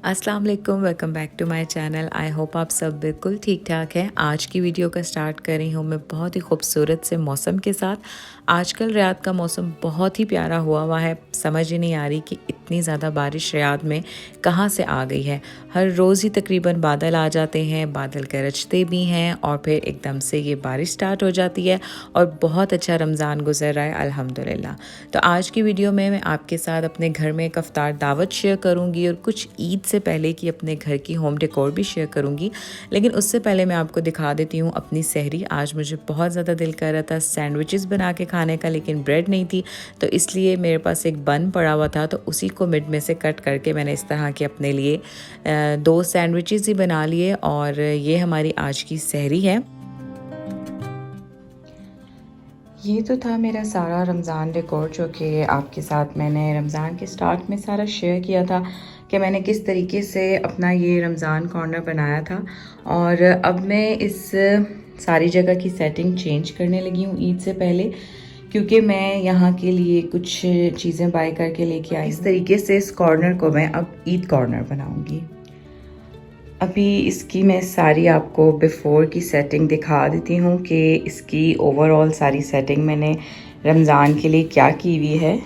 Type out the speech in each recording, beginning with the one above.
अस्सलाम वालेकुम, welcome back to my channel. I hope आप सब बिल्कुल ठीक ठाक हैं। आज की वीडियो का स्टार्ट कर रही हूँ मैं बहुत ही खूबसूरत से मौसम के साथ। आजकल रियाद का मौसम बहुत ही प्यारा हुआ है। समझ ही नहीं आ रही कि इतनी ज़्यादा बारिश रियाद में कहाँ से आ गई है। हर रोज़ ही तकरीबन बादल आ जाते हैं, बादल गरजते भी हैं और फिर एकदम से ये बारिश स्टार्ट हो जाती है और बहुत अच्छा रमज़ान गुजर रहा है अल्हम्दुलिल्लाह। तो आज की वीडियो में मैं आपके साथ अपने घर में एक इफ्तार दावत शेयर करूँगी और कुछ ईद से पहले की अपने घर की होम डेकोर भी शेयर करूँगी। लेकिन उससे पहले मैं आपको दिखा देती हूँ अपनी सहरी। आज मुझे बहुत ज़्यादा दिल कर रहा था सैंडविचेस बना के खाने का, लेकिन ब्रेड नहीं थी, तो इसलिए मेरे पास एक बन पड़ा हुआ था, तो उसी को मिड में से कट करके मैंने इस तरह के अपने लिए 2 सैंडविचेस ही बना लिए और ये हमारी आज की सहरी है। ये तो था मेरा सारा रमज़ान डेकोर जो कि आपके साथ मैंने रमज़ान के स्टार्ट में सारा शेयर किया था कि मैंने किस तरीके से अपना ये रमज़ान कॉर्नर बनाया था। और अब मैं इस सारी जगह की सेटिंग चेंज करने लगी हूँ ईद से पहले, क्योंकि मैं यहाँ के लिए कुछ चीज़ें बाय करके लेके आई। इस तरीके से इस कॉर्नर को मैं अब ईद कॉर्नर बनाऊँगी। अभी इसकी मैं सारी आपको बिफ़ोर की सेटिंग दिखा देती हूँ कि इसकी ओवरऑल सारी सेटिंग मैंने रमज़ान के लिए क्या की हुई है।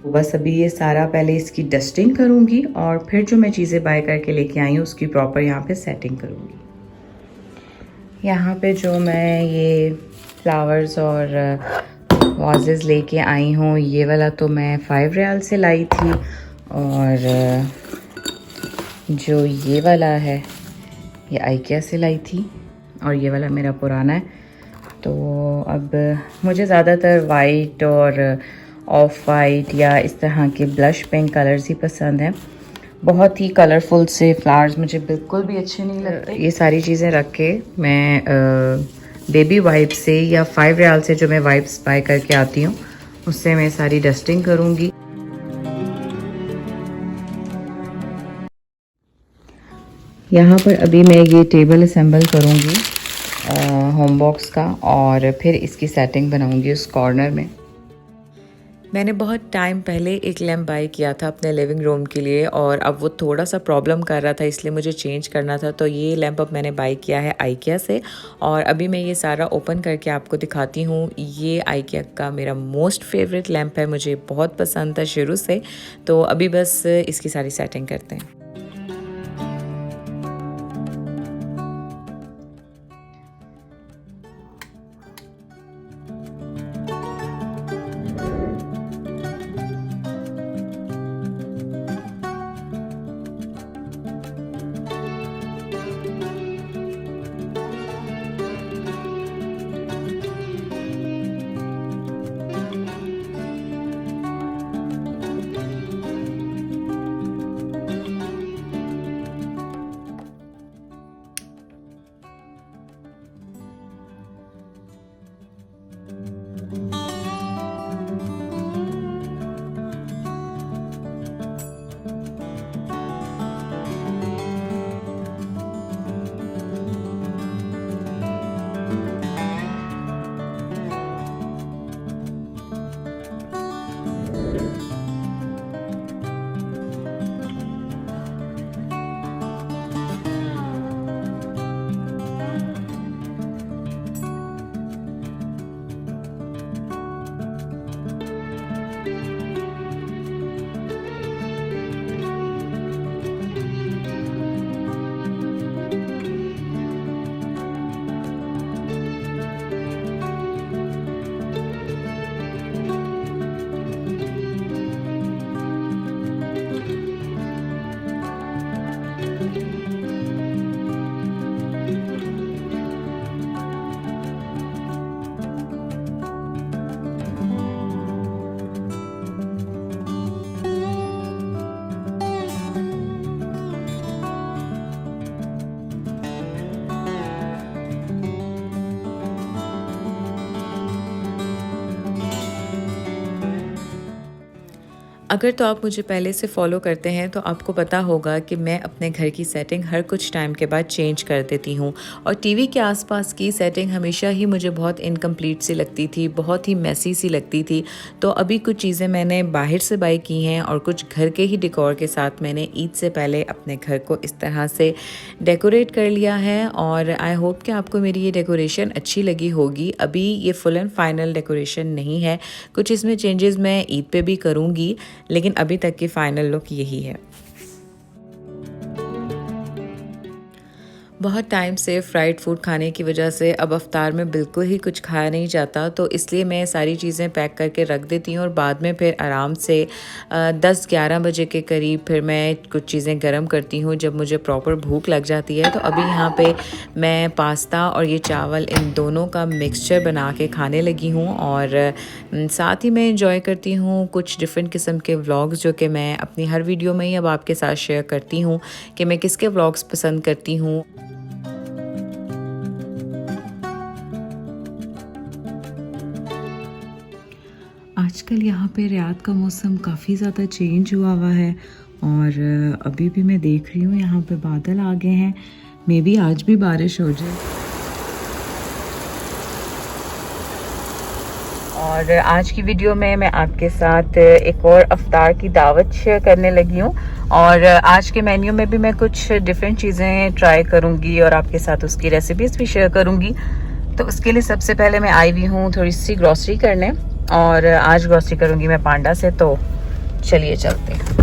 बस अभी ये सारा पहले इसकी डस्टिंग करूँगी और फिर जो मैं चीज़ें बाय करके लेके आई हूँ उसकी प्रॉपर यहाँ पे सेटिंग करूँगी। यहाँ पे जो मैं ये फ्लावर्स और वाजेस लेके आई हूँ, ये वाला तो मैं 5 रियाल से लाई थी और जो ये वाला है ये आइकिया से लाई थी और ये वाला मेरा पुराना है। तो अब मुझे ज़्यादातर वाइट और ऑफ वाइट या इस तरह के ब्लश पिंक कलर्स ही पसंद हैं। बहुत ही कलरफुल से फ्लावर्स मुझे बिल्कुल भी अच्छे नहीं लगते। ये सारी चीज़ें रख के मैं बेबी वाइप से या 5 रियाल से जो मैं वाइप्स बाय करके आती हूँ उससे मैं सारी डस्टिंग करूँगी। यहाँ पर अभी मैं ये टेबल असेंबल करूँगी होम बॉक्स का और फिर इसकी सेटिंग बनाऊँगी उस कॉर्नर में। मैंने बहुत टाइम पहले एक लैम्प बाय किया था अपने लिविंग रूम के लिए और अब वो थोड़ा सा प्रॉब्लम कर रहा था, इसलिए मुझे चेंज करना था। तो ये लैम्प अब मैंने बाय किया है आइकिया से और अभी मैं ये सारा ओपन करके आपको दिखाती हूँ। ये आइकिया का मेरा मोस्ट फेवरेट लैम्प है, मुझे बहुत पसंद था शुरू से। तो अभी बस इसकी सारी सेटिंग करते हैं। अगर तो आप मुझे पहले से फॉलो करते हैं तो आपको पता होगा कि मैं अपने घर की सेटिंग हर कुछ टाइम के बाद चेंज कर देती हूँ, और टीवी के आसपास की सेटिंग हमेशा ही मुझे बहुत इनकम्प्लीट सी लगती थी, बहुत ही मेसी सी लगती थी। तो अभी कुछ चीज़ें मैंने बाहर से बाई की हैं और कुछ घर के ही डेकोर के साथ मैंने ईद से पहले अपने घर को इस तरह से डेकोरेट कर लिया है। और आई होप कि आपको मेरी ये डेकोरेशन अच्छी लगी होगी। अभी ये फुल एंड फाइनल डेकोरेशन नहीं है, कुछ इसमें चेंजेस मैं ईद पे भी करूँगी, लेकिन अभी तक की फाइनल लुक यही है। बहुत टाइम से फ्राइड फूड खाने की वजह से अब अफ्तार में बिल्कुल ही कुछ खाया नहीं जाता, तो इसलिए मैं सारी चीज़ें पैक करके रख देती हूँ और बाद में फिर आराम से 10-11 बजे के करीब फिर मैं कुछ चीज़ें गरम करती हूँ जब मुझे प्रॉपर भूख लग जाती है। तो अभी यहाँ पे मैं पास्ता और ये चावल इन दोनों का मिक्सचर बना के खाने लगी हूँ, और साथ ही मैं इंजॉय करती हूँ कुछ डिफरेंट किस्म के व्लॉग्स जो कि मैं अपनी हर वीडियो में ही अब आपके साथ शेयर करती हूँ कि मैं किसके व्लॉग्स पसंद करती हूँ। आजकल यहाँ पे रियाद का मौसम काफ़ी ज़्यादा चेंज हुआ है, और अभी भी मैं देख रही हूँ यहाँ पे बादल आ गए हैं, मे बी आज भी बारिश हो जाए। और आज की वीडियो में मैं आपके साथ एक और अफ्तार की दावत शेयर करने लगी हूँ, और आज के मेन्यू में भी मैं कुछ डिफरेंट चीज़ें ट्राई करूँगी और आपके साथ उसकी रेसिपीज़ भी शेयर करूँगी। तो उसके लिए सबसे पहले मैं आई हुई हूँ थोड़ी सी ग्रॉसरी करने, और आज ग्रॉसरी करूँगी मैं पांडा से, तो चलिए चलते हैं।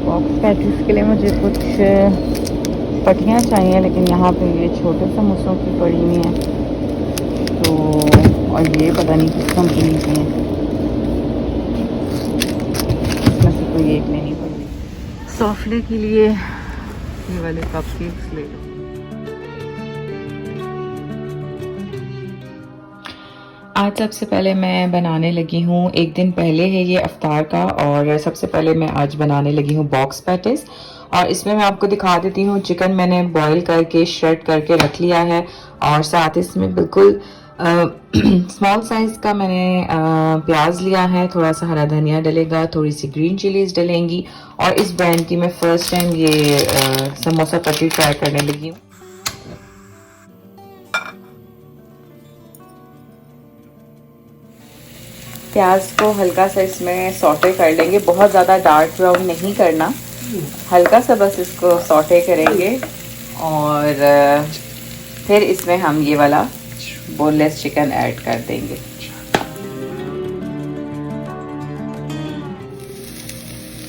बॉक्स पैटीज के लिए मुझे कुछ पट्टियाँ चाहिए, लेकिन यहाँ पे ये छोटे समोसों की पड़ी हुई हैं, तो और ये पता नहीं किस कंपनी की हैं, इसमें से कोई एक लेनी पड़ेगी। सॉफ्ले के लिए ये वाले कपकेक्स ले लो। आज सबसे पहले मैं बनाने लगी हूँ, एक दिन पहले है ये अफ्तार का, और सबसे पहले मैं आज बनाने लगी हूँ बॉक्स पैटिस। और इसमें मैं आपको दिखा देती हूँ, चिकन मैंने बॉईल करके श्रेड करके रख लिया है, और साथ इसमें बिल्कुल स्मॉल साइज़ का मैंने प्याज लिया है, थोड़ा सा हरा धनिया डलेगा, थोड़ी सी ग्रीन चिलीज डलेंगी, और इस ब्रांड की मैं फर्स्ट टाइम ये समोसा पट्टी ट्राई करने लगी हूँ। प्याज को हल्का सा इसमें सॉटे कर लेंगे, बहुत ज़्यादा डार्क ब्राउन नहीं करना, हल्का सा बस इसको सॉटे करेंगे। और फिर इसमें हम ये वाला बोनलेस चिकन ऐड कर देंगे।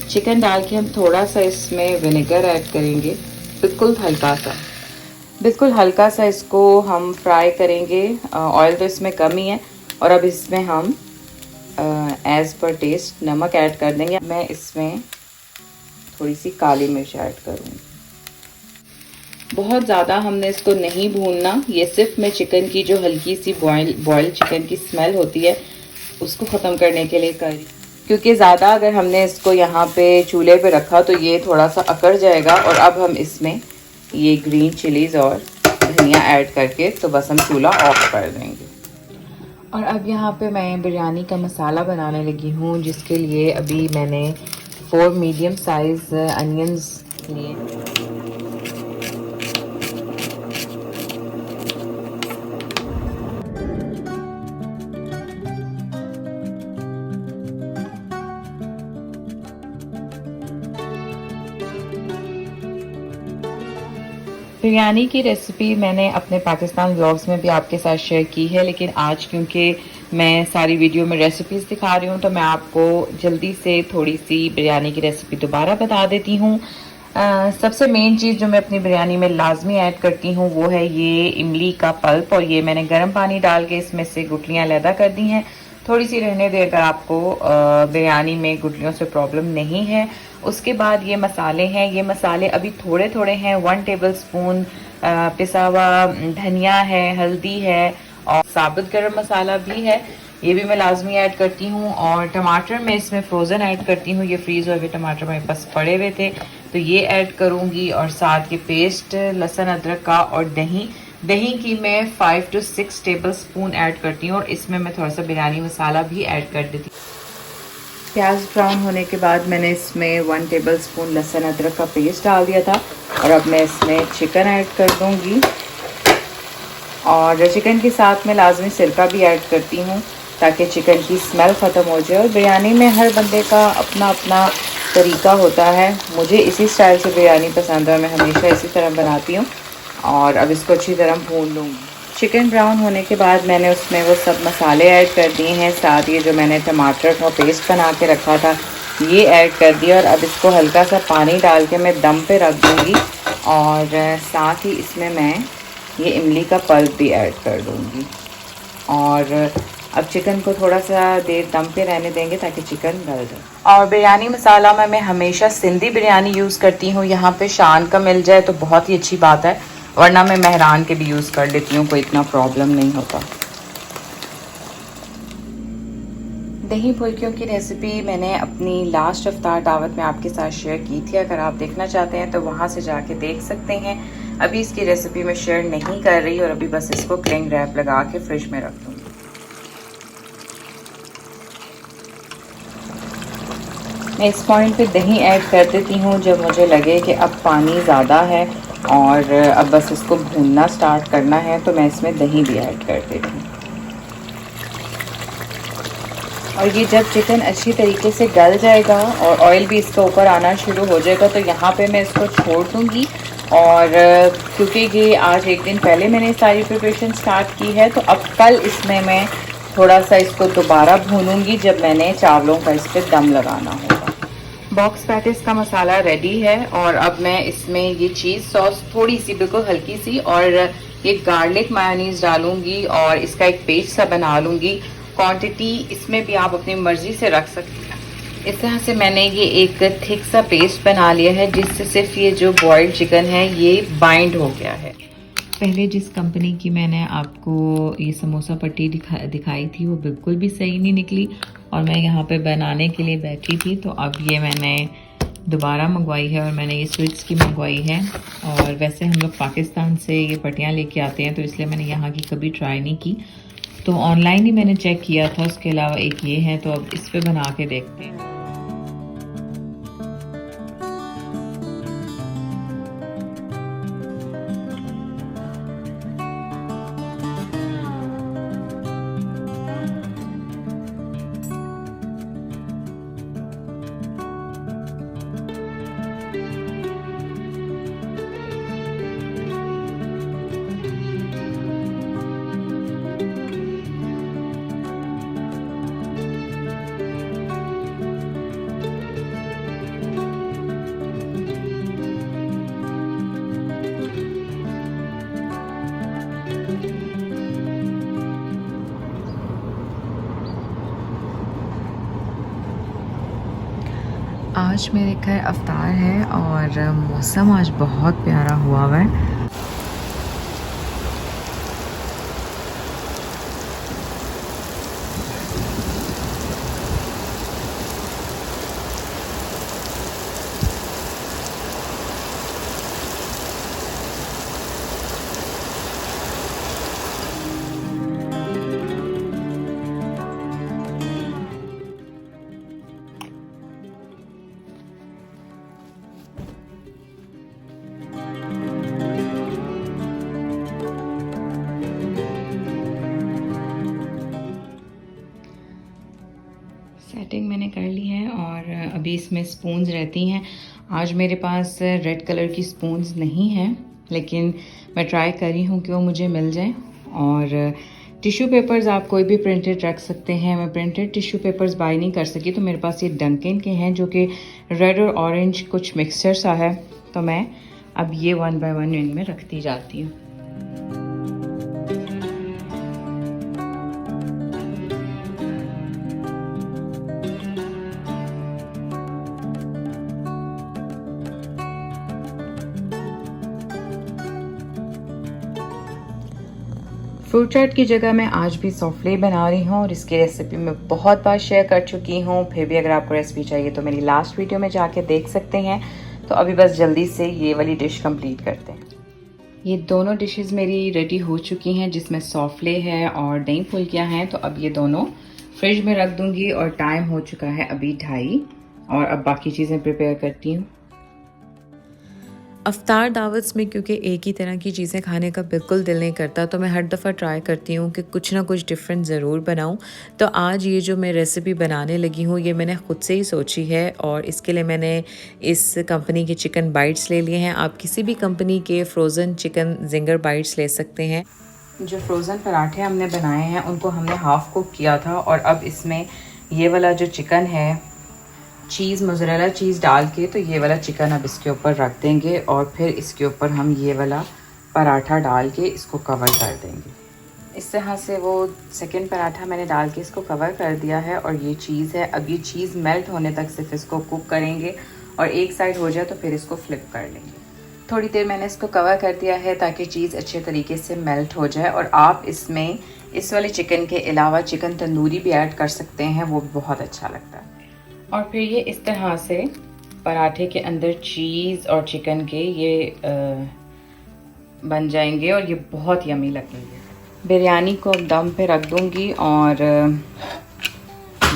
चिकन डाल के हम थोड़ा सा इसमें विनेगर ऐड करेंगे, बिल्कुल हल्का सा इसको हम फ्राई करेंगे। ऑयल तो इसमें कम ही है, और अब इसमें हम एज़ पर टेस्ट नमक ऐड कर देंगे। मैं इसमें थोड़ी सी काली मिर्च ऐड करूँगी। बहुत ज़्यादा हमने इसको नहीं भूनना, ये सिर्फ मैं चिकन की जो हल्की सी बॉयल चिकन की स्मेल होती है उसको ख़त्म करने के लिए कर रही, क्योंकि ज़्यादा अगर हमने इसको यहाँ पे चूल्हे पे रखा तो ये थोड़ा सा अकड़ जाएगा। और अब हम इसमें ये ग्रीन चिलीज़ और धनिया ऐड करके तो बस हम चूल्हा ऑफ कर देंगे। और अब यहाँ पे मैं बिरयानी का मसाला बनाने लगी हूँ, जिसके लिए अभी मैंने 4 मीडियम साइज़ अनियंस लिए। बिरयानी की रेसिपी मैंने अपने पाकिस्तान व्लॉग्स में भी आपके साथ शेयर की है, लेकिन आज क्योंकि मैं सारी वीडियो में रेसिपीज़ दिखा रही हूँ तो मैं आपको जल्दी से थोड़ी सी बिरयानी की रेसिपी दोबारा बता देती हूँ। सबसे मेन चीज़ जो मैं अपनी बिरयानी में लाजमी ऐड करती हूँ वो है ये इमली का पल्प, और ये मैंने गर्म पानी डाल के इसमें से गुठलियाँ अलहदा कर दी हैं। थोड़ी सी रहने दें अगर आपको बिरयानी में गुठलियों से प्रॉब्लम नहीं है। उसके बाद ये मसाले हैं, ये मसाले अभी थोड़े थोड़े हैं। 1 टेबलस्पून पिसा हुआ धनिया है, हल्दी है, और साबुत गरम मसाला भी है, ये भी मैं लाजमी ऐड करती हूँ। और टमाटर मैं इसमें फ्रोज़न ऐड करती हूँ, ये फ्रीज़ हुए टमाटर मेरे पास पड़े हुए थे तो ये ऐड करूँगी। और साथ ये पेस्ट लहसुन अदरक का, और दही की मैं 5 to 6 टेबलस्पून ऐड करती हूँ, और इसमें मैं थोड़ा सा बिरयानी मसाला भी ऐड कर देती हूँ। प्याज ब्राउन होने के बाद मैंने इसमें 1 टेबलस्पून लहसुन अदरक का पेस्ट डाल दिया था और अब मैं इसमें चिकन ऐड कर दूंगी। और चिकन के साथ मैं लाजमी सिरका भी ऐड करती हूँ ताकि चिकन की स्मेल ख़त्म हो जाए। और बिरयानी में हर बंदे का अपना अपना तरीका होता है। मुझे इसी स्टाइल से बिरयानी पसंद है, मैं हमेशा इसी तरह बनाती हूँ। और अब इसको अच्छी तरह भून लूँगी। चिकन ब्राउन होने के बाद मैंने उसमें वो सब मसाले ऐड कर दिए हैं, साथ ये जो मैंने टमाटर का पेस्ट बना के रखा था ये ऐड कर दिया। और अब इसको हल्का सा पानी डाल के मैं दम पे रख दूँगी। और साथ ही इसमें मैं ये इमली का पल्प भी ऐड कर दूँगी। और अब चिकन को थोड़ा सा देर दम पे रहने देंगे ताकि चिकन गल जाए। और बिरयानी मसाला में मैं हमेशा सिंधी बिरयानी यूज़ करती हूँ। यहाँ पे शान का मिल जाए तो बहुत ही अच्छी बात है, वरना मैं मेहरान के भी यूज़ कर लेती हूँ, कोई इतना प्रॉब्लम नहीं होता। दही फुल्कियों की रेसिपी मैंने अपनी लास्ट इफ्तार दावत में आपके साथ शेयर की थी। अगर आप देखना चाहते हैं तो वहाँ से जाके देख सकते हैं। अभी इसकी रेसिपी मैं शेयर नहीं कर रही और अभी बस इसको क्लिंग रैप लगा के फ्रिज में रख दूँगी। मैं इस पॉइंट पे दही ऐड कर देती हूँ जब मुझे लगे कि अब पानी ज़्यादा है और अब बस इसको भूनना स्टार्ट करना है, तो मैं इसमें दही भी ऐड कर देती हूँ। और ये जब चिकन अच्छी तरीके से गल जाएगा और ऑयल भी इसके ऊपर आना शुरू हो जाएगा तो यहाँ पे मैं इसको छोड़ दूँगी। और क्योंकि ये आज एक दिन पहले मैंने सारी प्रिपरेशन स्टार्ट की है, तो अब कल इसमें मैं थोड़ा सा इसको दोबारा भूनूंगी जब मैंने चावलों का इस पर दम लगाना होगा। बॉक्स पैटिस का मसाला रेडी है और अब मैं इसमें ये चीज़ सॉस थोड़ी सी, बिल्कुल हल्की सी, और ये गार्लिक मायोनीज डालूंगी और इसका एक पेस्ट सा बना लूँगी। क्वांटिटी इसमें भी आप अपनी मर्ज़ी से रख सकते हैं। इस तरह से मैंने ये एक थिक सा पेस्ट बना लिया है जिससे सिर्फ ये जो बॉइल्ड चिकन है ये बाइंड हो गया है। पहले जिस कंपनी की मैंने आपको ये समोसा पट्टी दिखाई थी वो बिल्कुल भी सही नहीं निकली और मैं यहाँ पे बनाने के लिए बैठी थी, तो अब ये मैंने दोबारा मंगवाई है और मैंने ये स्वीट्स की मंगवाई है। और वैसे हम लोग पाकिस्तान से ये पट्टियाँ लेके आते हैं तो इसलिए मैंने यहाँ की कभी ट्राई नहीं की, तो ऑनलाइन ही मैंने चेक किया था। उसके अलावा एक ये है, तो अब इस पर बना के देखते हैं। आज मेरे घर अफ्तार है और मौसम आज बहुत प्यारा हुआ है। सेटिंग मैंने कर ली है और अभी इसमें स्पून्स रहती हैं। आज मेरे पास रेड कलर की स्पून्स नहीं हैं, लेकिन मैं ट्राई कर रही हूँ कि वो मुझे मिल जाए। और टिश्यू पेपर्स आप कोई भी प्रिंटेड रख सकते हैं। मैं प्रिंटेड टिश्यू पेपर्स बाय नहीं कर सकी, तो मेरे पास ये डंकिन के हैं जो कि रेड और ऑरेंज कुछ मिक्सचर सा है, तो मैं अब ये 1 बाय 1 इनमें रखती जाती हूँ। फ्रूट चाट की जगह मैं आज भी सौफले बना रही हूँ और इसकी रेसिपी मैं बहुत बार शेयर कर चुकी हूँ। फिर भी अगर आपको रेसिपी चाहिए तो मेरी लास्ट वीडियो में जाके देख सकते हैं। तो अभी बस जल्दी से ये वाली डिश कंप्लीट करते हैं। ये दोनों डिशेस मेरी रेडी हो चुकी हैं, जिसमें सौफले है और दही फुल्कियाँ हैं। तो अब ये दोनों फ्रिज में रख दूंगी और टाइम हो चुका है अभी 2:30 और अब बाकी चीज़ें प्रिपेयर करती हूँ। अफ्तार दावत्स में क्योंकि एक ही तरह की चीज़ें खाने का बिल्कुल दिल नहीं करता, तो मैं हर दफ़ा ट्राई करती हूँ कि कुछ ना कुछ डिफरेंट ज़रूर बनाऊँ। तो आज ये जो मैं रेसिपी बनाने लगी हूँ ये मैंने ख़ुद से ही सोची है और इसके लिए मैंने इस कंपनी के चिकन बाइट्स ले लिए हैं। आप किसी भी कंपनी के फ्रोज़न चिकन जिंगर बाइट्स ले सकते हैं। जो फ्रोज़न पराठे हमने बनाए हैं उनको हमने हाफ़ कुक किया था और अब इसमें ये वाला जो चिकन है चीज़ मोज़रेला चीज़ डाल के तो ये वाला चिकन अब इसके ऊपर रख देंगे और फिर इसके ऊपर हम ये वाला पराठा डाल के इसको कवर कर देंगे। इस तरह से वो सेकंड पराठा मैंने डाल के इसको कवर कर दिया है और ये चीज़ है। अब ये चीज़ मेल्ट होने तक सिर्फ इसको कुक करेंगे और एक साइड हो जाए तो फिर इसको फ्लिप कर लेंगे। थोड़ी देर मैंने इसको कवर कर दिया है ताकि चीज़ अच्छे तरीके से मेल्ट हो जाए और आप इसमें इस वाले चिकन के अलावा चिकन तंदूरी भी ऐड कर सकते हैं, वो भी बहुत अच्छा लगता है। और फिर ये इस तरह से पराठे के अंदर चीज़ और चिकन के ये बन जाएंगे और ये बहुत यमी लगेंगे। बिरयानी को दम पे रख दूँगी और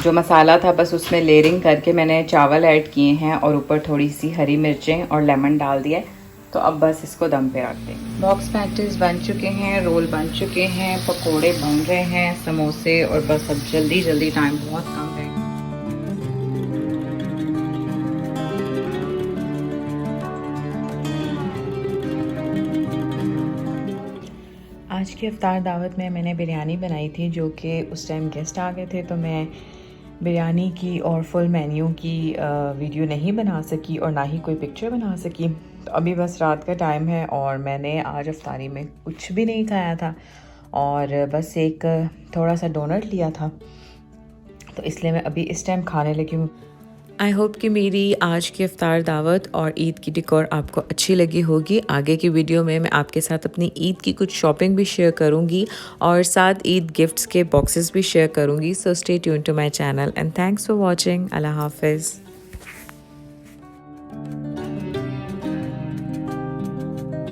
जो मसाला था बस उसमें लेयरिंग करके मैंने चावल ऐड किए हैं और ऊपर थोड़ी सी हरी मिर्चें और लेमन डाल दिया। तो अब बस इसको दम पे रख दें। बॉक्स पैटीज बन चुके हैं, रोल बन चुके हैं, पकोड़े बन रहे हैं, समोसे, और बस अब जल्दी जल्दी, टाइम बहुत कम है। आज की अफ्तार दावत में मैंने बिरयानी बनाई थी, जो कि उस टाइम गेस्ट आ गए थे, तो मैं बिरयानी की और फुल मेन्यू की वीडियो नहीं बना सकी और ना ही कोई पिक्चर बना सकी। तो अभी बस रात का टाइम है और मैंने आज अफ्तारी में कुछ भी नहीं खाया था और बस एक थोड़ा सा डोनट लिया था, तो इसलिए मैं अभी इस टाइम खाने लगी हूँ। आई होप कि मेरी आज की अफ्तार दावत और ईद की डिकोर आपको अच्छी लगी होगी। आगे की वीडियो में मैं आपके साथ अपनी ईद की कुछ शॉपिंग भी शेयर करूंगी और साथ ईद गिफ्ट्स के बॉक्सेस भी शेयर करूंगी। So stay tune to my channel and thanks for watching. अल्लाह हाफिज़।